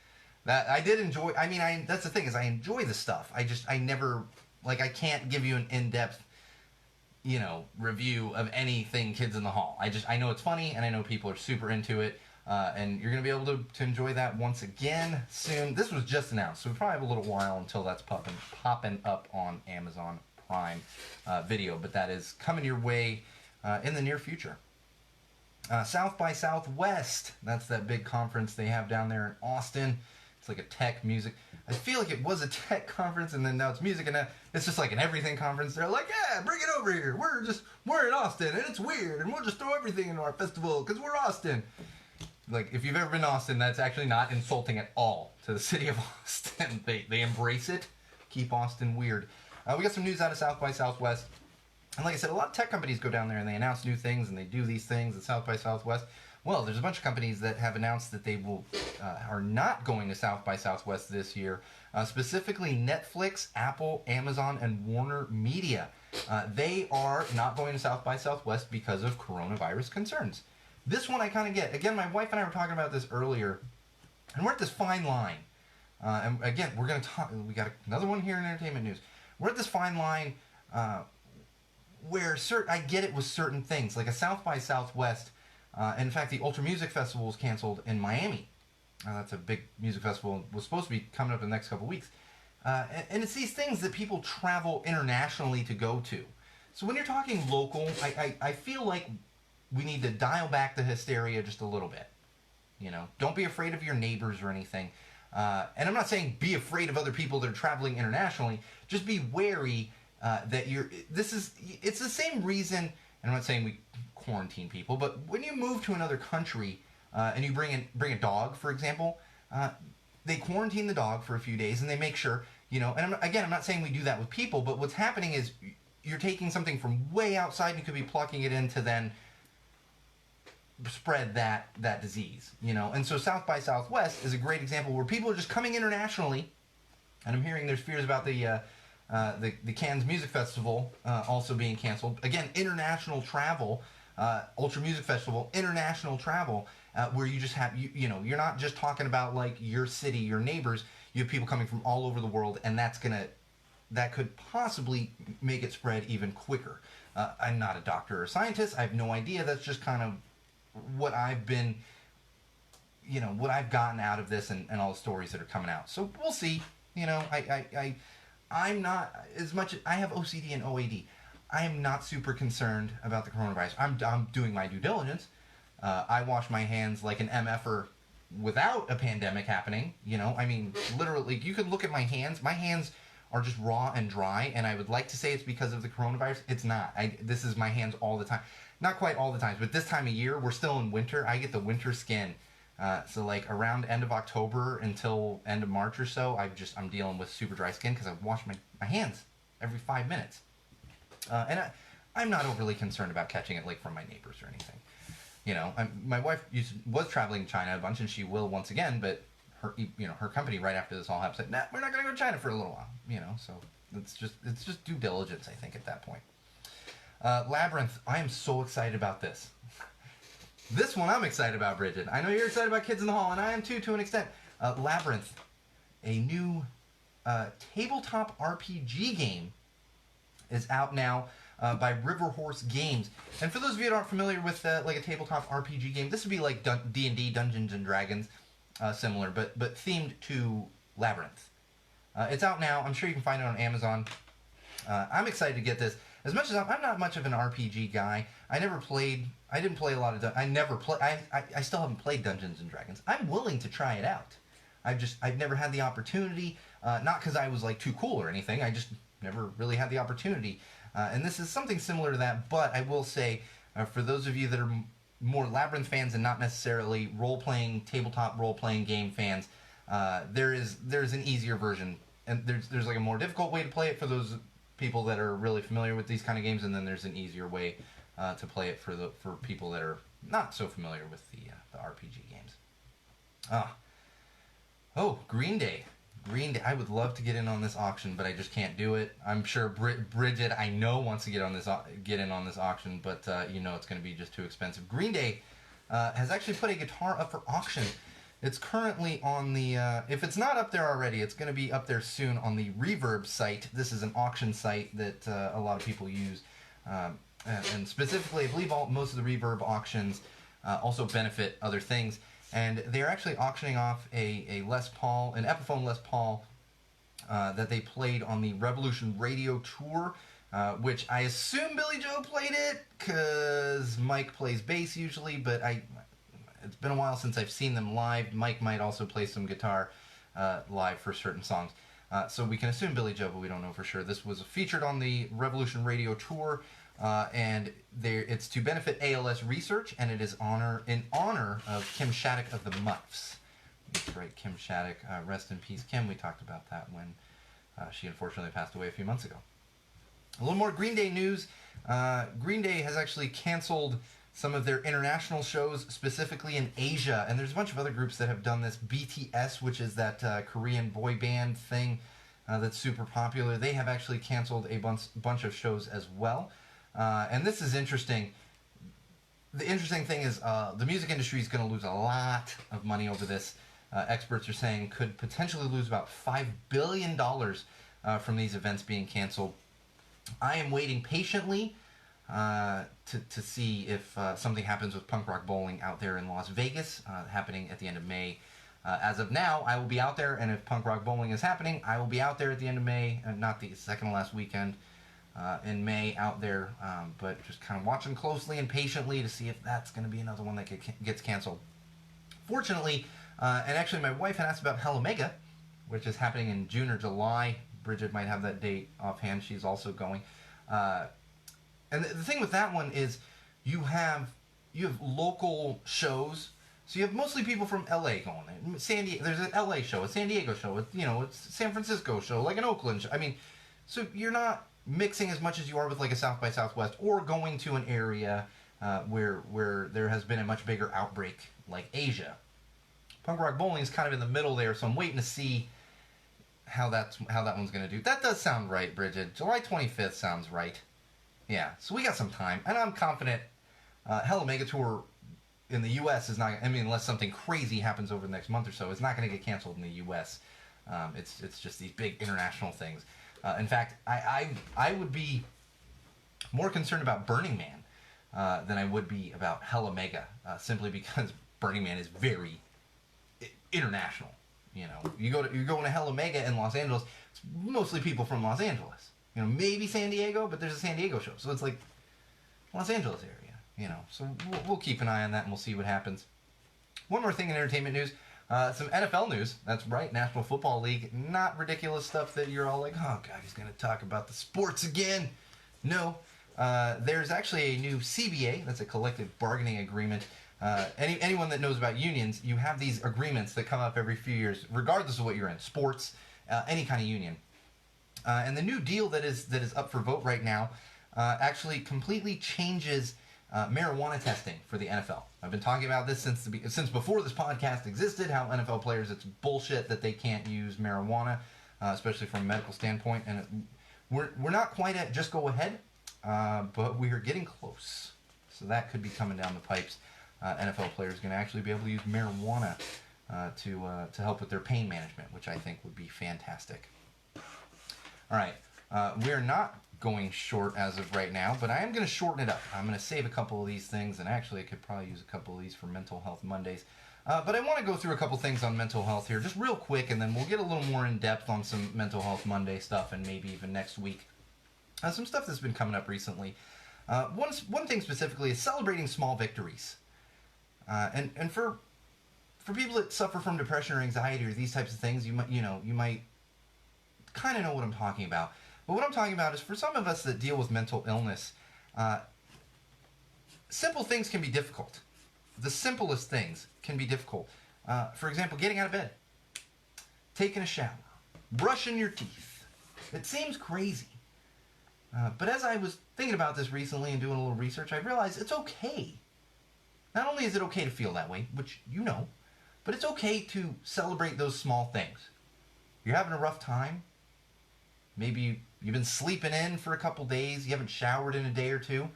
That I did enjoy. That's the thing is I enjoy the stuff. I never I can't give you an in-depth review of anything Kids in the Hall. I know it's funny, and I know people are super into it, and you're going to be able to enjoy that once again soon. This was just announced, so we probably have a little while until that's popping up on Amazon Prime Video, but that is coming your way in the near future. South by Southwest, that's that big conference they have down there in Austin. It's like a tech music. I feel like it was a tech conference, and then now it's music, and now it's just like an everything conference. They're like, yeah, bring it over here. We're in Austin, and it's weird, and we'll just throw everything into our festival because we're Austin. Like, if you've ever been to Austin, that's actually not insulting at all to the city of Austin. They embrace it. Keep Austin weird. We got some news out of South by Southwest. And like I said, a lot of tech companies go down there and they announce new things and they do these things at South by Southwest. Well, there's a bunch of companies that have announced that they are not going to South by Southwest this year. Specifically Netflix, Apple, Amazon, and Warner Media. They are not going to South by Southwest because of coronavirus concerns. This one I kind of get. Again, my wife and I were talking about this earlier, and we're at this fine line. And again, we're going to talk. We got another one here in entertainment news. We're at this fine line where I get it with certain things, like a South by Southwest. In fact, the Ultra Music Festival was canceled in Miami. That's a big music festival. It was supposed to be coming up in the next couple weeks. And it's these things that people travel internationally to go to. So when you're talking local, I feel like we need to dial back the hysteria just a little bit. Don't be afraid of your neighbors or anything. And I'm not saying be afraid of other people that are traveling internationally. Just be wary that it's the same reason, and I'm not saying we quarantine people, but when you move to another country and you bring a dog, for example, they quarantine the dog for a few days and they make sure, and I'm not saying we do that with people, but what's happening is you're taking something from way outside and you could be plucking it in to then spread that disease, and so South by Southwest is a great example where people are just coming internationally, and I'm hearing there's fears about the Cannes Music Festival also being canceled. Again, international travel, Ultra Music Festival, international travel, where you just have, you're not just talking about like your city, your neighbors, you have people coming from all over the world, and that could possibly make it spread even quicker. I'm not a doctor or a scientist, I have no idea, that's just kind of what I've been, what I've gotten out of this and all the stories that are coming out. So we'll see, I'm not, as much as I have OCD and OAD, I am not super concerned about the coronavirus. I'm doing my due diligence. I wash my hands like an MFer without a pandemic happening. Literally, you could look at my hands. My hands are just raw and dry, and I would like to say it's because of the coronavirus. It's not. This is my hands all the time. Not quite all the time, but this time of year, we're still in winter. I get the winter skin. So like around end of October until end of March or so, I'm dealing with super dry skin because I wash my hands every 5 minutes. And I'm not overly concerned about catching it like from my neighbors or anything. My wife was traveling to China a bunch, and she will once again, but her company right after this all happened said, nah, we're not going to go to China for a little while. So it's just due diligence, I think, at that point. Labyrinth, I am so excited about this. This one I'm excited about, Bridget. I know you're excited about Kids in the Hall, and I am too, to an extent. Labyrinth, a new tabletop RPG game, is out now. by River Horse Games. And for those of you that aren't familiar with like a tabletop RPG game, this would be like D&D, Dungeons and Dragons, similar, but themed to Labyrinth. It's out now. I'm sure you can find it on Amazon. I'm excited to get this. As much as I'm not much of an RPG guy, I didn't play a lot of, I still haven't played Dungeons and Dragons. I'm willing to try it out. I've never had the opportunity, not because I was like too cool or anything, I just never really had the opportunity. And this is something similar to that, but I will say, for those of you that are more Labyrinth fans and not necessarily tabletop role-playing game fans, there's an easier version. And there's like a more difficult way to play it for those people that are really familiar with these kind of games, and then there's an easier way to play it for people that are not so familiar with the RPG games. Oh, Green Day. I would love to get in on this auction, but I just can't do it. I'm sure Bridget, I know, wants to get in on this auction, but it's going to be just too expensive. Green Day has actually put a guitar up for auction. It's currently on the, if it's not up there already, it's going to be up there soon on the Reverb site. This is an auction site that a lot of people use. And specifically, I believe most of the Reverb auctions also benefit other things. And they're actually auctioning off a Les Paul, an Epiphone Les Paul that they played on the Revolution Radio Tour, which I assume Billy Joe played it, because Mike plays bass usually, but it's been a while since I've seen them live. Mike might also play some guitar live for certain songs. So we can assume Billy Joe, but we don't know for sure. This was featured on the Revolution Radio Tour, and it's to benefit ALS research, and it is in honor of Kim Shattuck of the Muffs. That's right, Kim Shattuck. Rest in peace, Kim. We talked about that when she unfortunately passed away a few months ago. A little more Green Day news. Green Day has actually canceled some of their international shows, specifically in Asia. And there's a bunch of other groups that have done this. BTS, which is that Korean boy band thing that's super popular, they have actually canceled a bunch of shows as well. And this is interesting. The interesting thing is the music industry is going to lose a lot of money over this. Experts are saying could potentially lose about $5 billion from these events being canceled. I am waiting patiently to see if something happens with Punk Rock Bowling out there in Las Vegas, happening at the end of May. As of now, I will be out there, and if Punk Rock Bowling is happening, I will be out there at the end of May, not the second to last weekend in May out there, but just kind of watching closely and patiently to see if that's going to be another one that gets canceled. Fortunately, and actually my wife had asked about Hell Omega, which is happening in June or July. Bridget might have that date offhand. She's also going. And the thing with that one is you have local shows. So you have mostly people from LA going there. There's an LA show, a San Diego show, it's San Francisco show, like an Oakland show. I mean, so you're not mixing as much as you are with like a South by Southwest, or going to an area where there has been a much bigger outbreak like Asia. Punk Rock Bowling is kind of in the middle there, so I'm waiting to see how that one's going to do. That does sound right, Bridget. July 25th sounds right. Yeah, so we got some time, and I'm confident Hell Omega Tour in the U.S. is not, unless something crazy happens over the next month or so, it's not going to get canceled in the U.S. It's just these big international things. In fact, I would be more concerned about Burning Man than I would be about Hell Omega, simply because Burning Man is very international. You're going to Hell Omega in Los Angeles, it's mostly people from Los Angeles. Maybe San Diego, but there's a San Diego show, so it's like Los Angeles area, So we'll keep an eye on that, and we'll see what happens. One more thing in entertainment news, some NFL news. That's right, National Football League. Not ridiculous stuff that you're all like, oh God, he's going to talk about the sports again. No, there's actually a new CBA. That's a collective bargaining agreement. Anyone that knows about unions, you have these agreements that come up every few years, regardless of what you're in, sports, any kind of union. And the new deal that is up for vote right now actually completely changes marijuana testing for the NFL. I've been talking about this since before this podcast existed, how NFL players, it's bullshit that they can't use marijuana, especially from a medical standpoint. And we're not quite at just go ahead, but we are getting close. So that could be coming down the pipes. NFL players are going to actually be able to use marijuana to help with their pain management, which I think would be fantastic. All right, We're not going short as of right now, but I am going to shorten it up. I'm going to save a couple of these things, and actually I could probably use a couple of these for Mental Health Mondays. But I want to go through a couple things on mental health here, just real quick, and then we'll get a little more in depth on some Mental Health Monday stuff, and maybe even next week. Some stuff that's been coming up recently. One thing specifically is celebrating small victories. And for people that suffer from depression or anxiety or these types of things, you might kind of know what I'm talking about. But what I'm talking about is for some of us that deal with mental illness, simple things can be difficult. The simplest things can be difficult. For example, getting out of bed, taking a shower, brushing your teeth. It seems crazy. But as I was thinking about this recently and doing a little research, I realized it's okay. Not only is it okay to feel that way, which you know, but it's okay to celebrate those small things. You're having a rough time. Maybe you've been sleeping in for a couple days. You haven't showered in a day or two.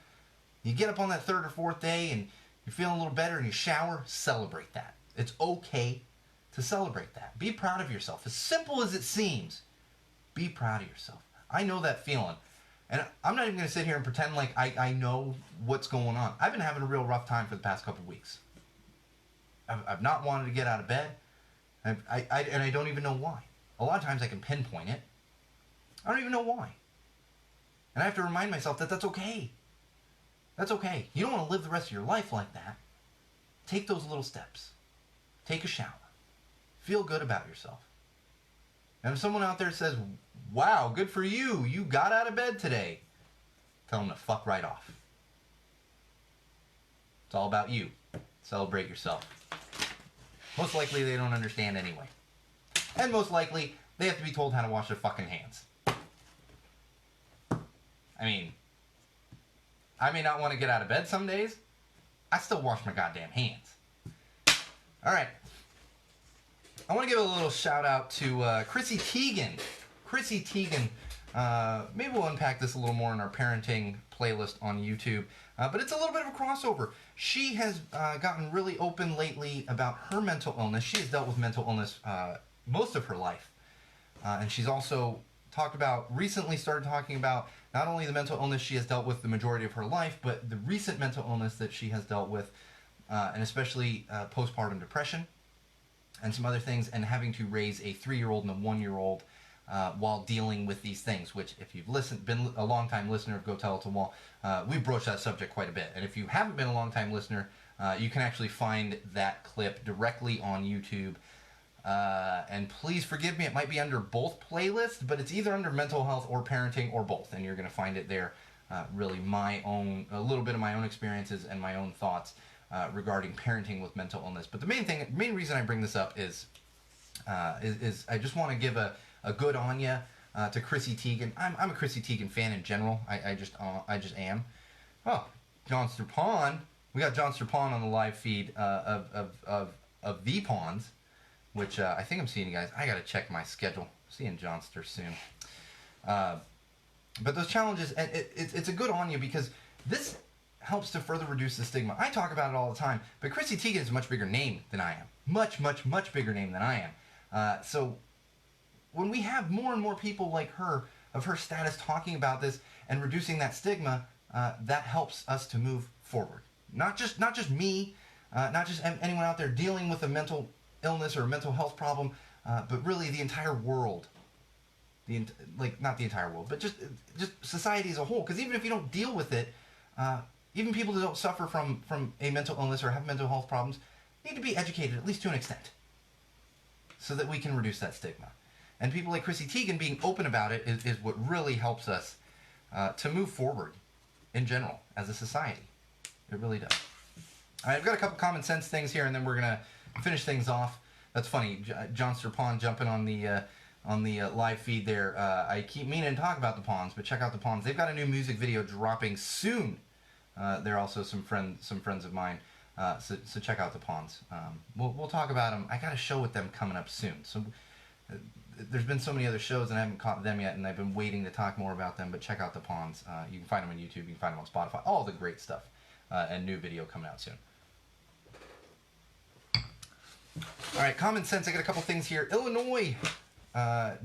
You get up on that third or fourth day and you're feeling a little better and you shower. Celebrate that. It's okay to celebrate that. Be proud of yourself. As simple as it seems, be proud of yourself. I know that feeling. And I'm not even going to sit here and pretend like I know what's going on. I've been having a real rough time for the past couple weeks. I've not wanted to get out of bed. And I don't even know why. A lot of times I can pinpoint it. I don't even know why. And I have to remind myself that that's okay. That's okay. You don't want to live the rest of your life like that. Take those little steps. Take a shower. Feel good about yourself. And if someone out there says, wow, good for you, you got out of bed today, tell them to fuck right off. It's all about you. Celebrate yourself. Most likely they don't understand anyway. And most likely they have to be told how to wash their fucking hands. I mean, I may not want to get out of bed some days. I still wash my goddamn hands. All right. I want to give a little shout out to Chrissy Teigen. Chrissy Teigen, maybe we'll unpack this a little more in our parenting playlist on YouTube, but it's a little bit of a crossover. She has gotten really open lately about her mental illness. She has dealt with mental illness most of her life. And she's also recently started talking about not only the mental illness she has dealt with the majority of her life, but the recent mental illness that she has dealt with, and especially postpartum depression and some other things, and having to raise a 3-year-old and a 1-year-old while dealing with these things, which if you've been a long-time listener of Go Tell It to Wall, we've broached that subject quite a bit. And if you haven't been a long-time listener, you can actually find that clip directly on YouTube. And please forgive me, it might be under both playlists, but it's either under mental health or parenting or both, and you're going to find it there. Really a little bit of my own experiences and my own thoughts regarding parenting with mental illness. But the main reason I bring this up is I just want to give a good on ya to Chrissy Teigen. I'm a Chrissy Teigen fan in general. I just am. Oh, John Strapon. We got John Strapon on the live feed of the Pawns, which I think I'm seeing you guys. I got to check my schedule. Seeing Johnster soon. But those challenges, and it's a good on you because this helps to further reduce the stigma. I talk about it all the time, but Chrissy Teigen is a much bigger name than I am. Much, much, much bigger name than I am. So when we have more and more people like her, of her status, talking about this and reducing that stigma, that helps us to move forward. Not just me, not just anyone out there dealing with a mental illness or a mental health problem, but really the entire world. Not the entire world, but just society as a whole. Because even if you don't deal with it, even people who don't suffer from a mental illness or have mental health problems need to be educated, at least to an extent, so that we can reduce that stigma. And people like Chrissy Teigen being open about it is what really helps us to move forward in general as a society. It really does. All right, I've got a couple common sense things here, and then we're going to finish things off. That's funny, John Strapon jumping on the live feed there. I keep meaning to talk about the Pawns, but check out the Pawns. They've got a new music video dropping soon. They're also some friends of mine. So check out the Pawns. We'll talk about them. I got a show with them coming up soon. So there's been so many other shows and I haven't caught them yet, and I've been waiting to talk more about them. But check out the Pawns. You can find them on YouTube. You can find them on Spotify. All the great stuff. And new video coming out soon. All right, common sense. I got a couple things here. Illinois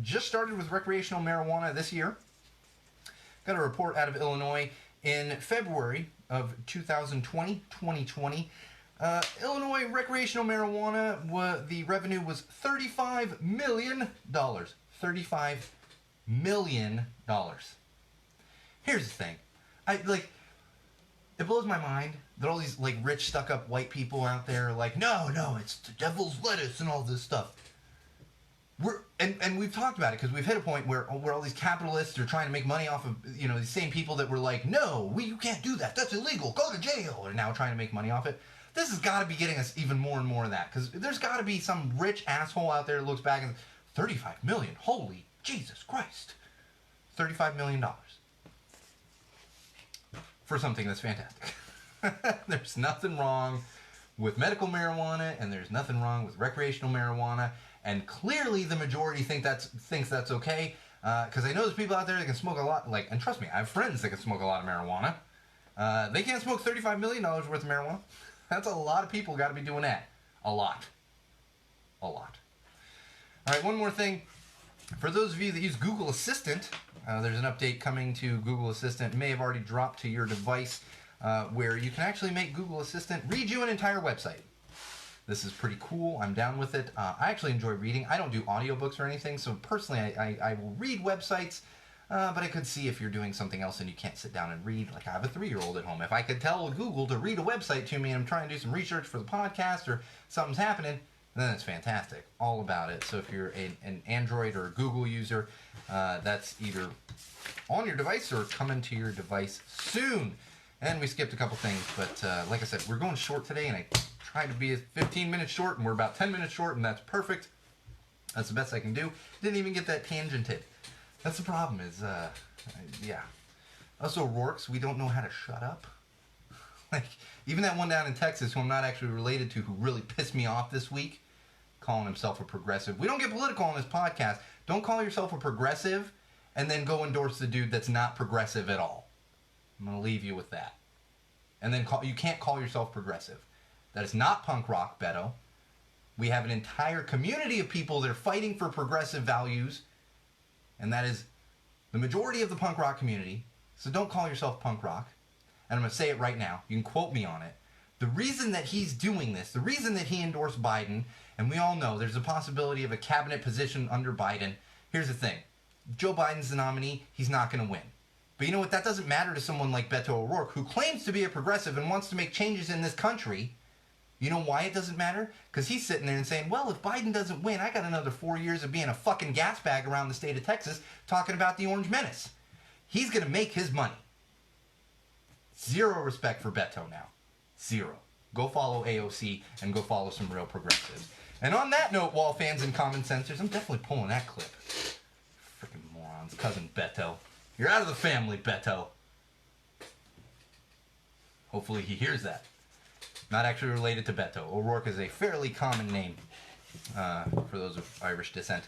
just started with recreational marijuana this year. got a report out of Illinois in February of 2020. Illinois recreational marijuana, the revenue was $35 million. $35 million. Here's the thing. It blows my mind that all these rich stuck-up white people out there are like, no, it's the devil's lettuce and all this stuff. And we've talked about it because we've hit a point where all these capitalists are trying to make money off of these same people that were like, no, you can't do that. That's illegal. Go to jail. Are now trying to make money off it. This has got to be getting us even more and more of that, because there's got to be some rich asshole out there that looks back and 35 million. Holy Jesus Christ. $35 million. For something that's fantastic. There's nothing wrong with medical marijuana, and there's nothing wrong with recreational marijuana, and clearly the majority thinks that's okay, because I know there's people out there that can smoke a lot, and trust me, I have friends that can smoke a lot of marijuana. They can't smoke $35 million worth of marijuana. That's a lot of people got to be doing that. A lot. All right, one more thing. For those of you that use Google Assistant, there's an update coming to Google Assistant. It may have already dropped to your device, where you can actually make Google Assistant read you an entire website. This is pretty cool. I'm down with it. I actually enjoy reading. I don't do audiobooks or anything, so personally I will read websites, but I could see if you're doing something else and you can't sit down and read. Like, I have a 3-year-old at home. If I could tell Google to read a website to me and I'm trying to do some research for the podcast or something's happening, then it's fantastic. All about it. So if you're an Android or a Google user, that's either on your device or coming to your device soon. And we skipped a couple things, but like I said, we're going short today, and I tried to be 15 minutes short, and we're about 10 minutes short, and that's perfect. That's the best I can do. Didn't even get that tangented. That's the problem is, yeah. Us O'Rourke's, we don't know how to shut up. Even that one down in Texas, who I'm not actually related to, who really pissed me off this week, calling himself a progressive. We don't get political on this podcast. Don't call yourself a progressive and then go endorse the dude that's not progressive at all. I'm going to leave you with that. And then you can't call yourself progressive. That is not punk rock, Beto. We have an entire community of people that are fighting for progressive values, and that is the majority of the punk rock community. So don't call yourself punk rock. And I'm going to say it right now. You can quote me on it. The reason that he's doing this, the reason that he endorsed Biden, and we all know there's a possibility of a cabinet position under Biden. Here's the thing. If Joe Biden's the nominee, he's not going to win. But you know what? That doesn't matter to someone like Beto O'Rourke, who claims to be a progressive and wants to make changes in this country. You know why it doesn't matter? Because he's sitting there and saying, well, if Biden doesn't win, I got another 4 years of being a fucking gas bag around the state of Texas talking about the Orange Menace. He's going to make his money. Zero respect for Beto now. Zero. Go follow AOC and go follow some real progressives. And on that note, wall fans and common sensors, I'm definitely pulling that clip. Freaking morons. Cousin Beto. You're out of the family, Beto. Hopefully he hears that. Not actually related to Beto. O'Rourke is a fairly common name for those of Irish descent.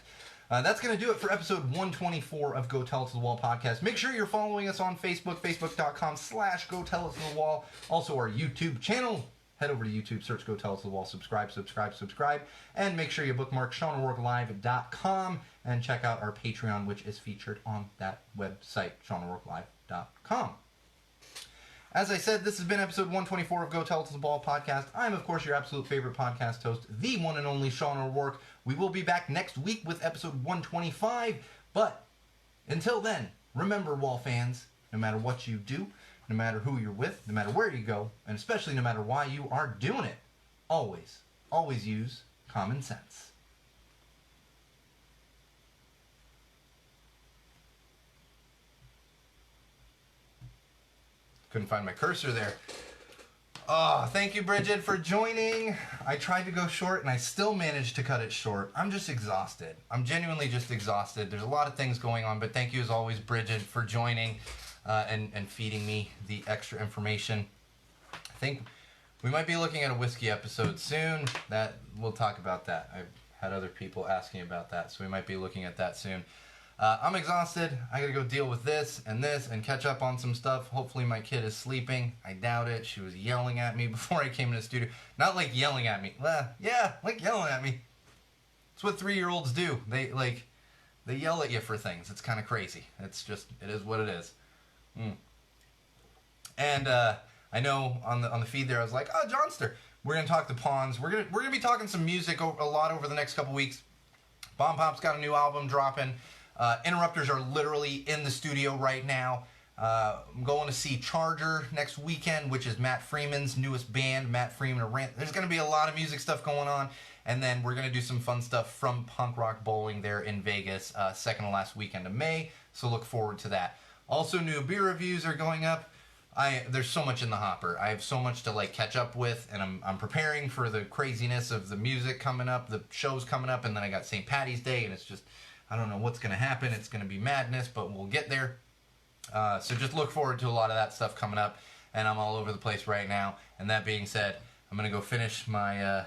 That's going to do it for episode 124 of Go Tell It to the Wall podcast. Make sure you're following us on Facebook, facebook.com/Go Tell It to the Wall. Also our YouTube channel. Head over to YouTube, search Go Tell It to the Wall, subscribe, and make sure you bookmark SeanO'RourkeLive.com and check out our Patreon, which is featured on that website, SeanO'RourkeLive.com. As I said, this has been episode 124 of Go Tell It to the Wall podcast. I'm, of course, your absolute favorite podcast host, the one and only Sean O'Rourke. We will be back next week with episode 125, but until then, remember, Wall fans, no matter what you do, no matter who you're with, no matter where you go, and especially no matter why you are doing it, always, always use common sense. Couldn't find my cursor there. Oh, thank you, Bridget, for joining. I tried to go short, and I still managed to cut it short. I'm just exhausted. I'm genuinely just exhausted. There's a lot of things going on, but thank you, as always, Bridget, for joining and feeding me the extra information. I think we might be looking at a whiskey episode soon. We'll talk about that. I've had other people asking about that, so we might be looking at that soon. I'm exhausted. I gotta go deal with this and catch up on some stuff. Hopefully my kid is sleeping. I doubt it. She was yelling at me before I came in the studio. Not like yelling at me. Yeah, like yelling at me. It's what 3-year-olds do. They yell at you for things. It's kind of crazy. It is what it is. And I know on the feed there, I was like, oh, Johnster, we're gonna talk the Pawns. We're gonna be talking some music a lot over the next couple weeks. Bomb Pop's got a new album dropping. Interrupters are literally in the studio right now. I'm going to see Charger next weekend, which is Matt Freeman's newest band, Matt Freeman and Rant. There's going to be a lot of music stuff going on. And then we're going to do some fun stuff from Punk Rock Bowling there in Vegas, second to last weekend of May. So look forward to that. Also, new beer reviews are going up. There's so much in the hopper. I have so much to catch up with, and I'm preparing for the craziness of the music coming up, the shows coming up, and then I got St. Patty's Day, and it's just, I don't know what's going to happen. It's going to be madness, but we'll get there. So just look forward to a lot of that stuff coming up, and I'm all over the place right now. And that being said, I'm going to go finish my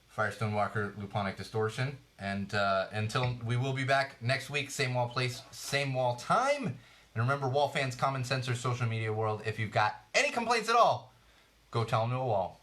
Firestone Walker Luponic Distortion, and until we will be back next week, same wall place, same wall time. And remember, wall fans, common sensors, social media world, if you've got any complaints at all, go tell them to a wall.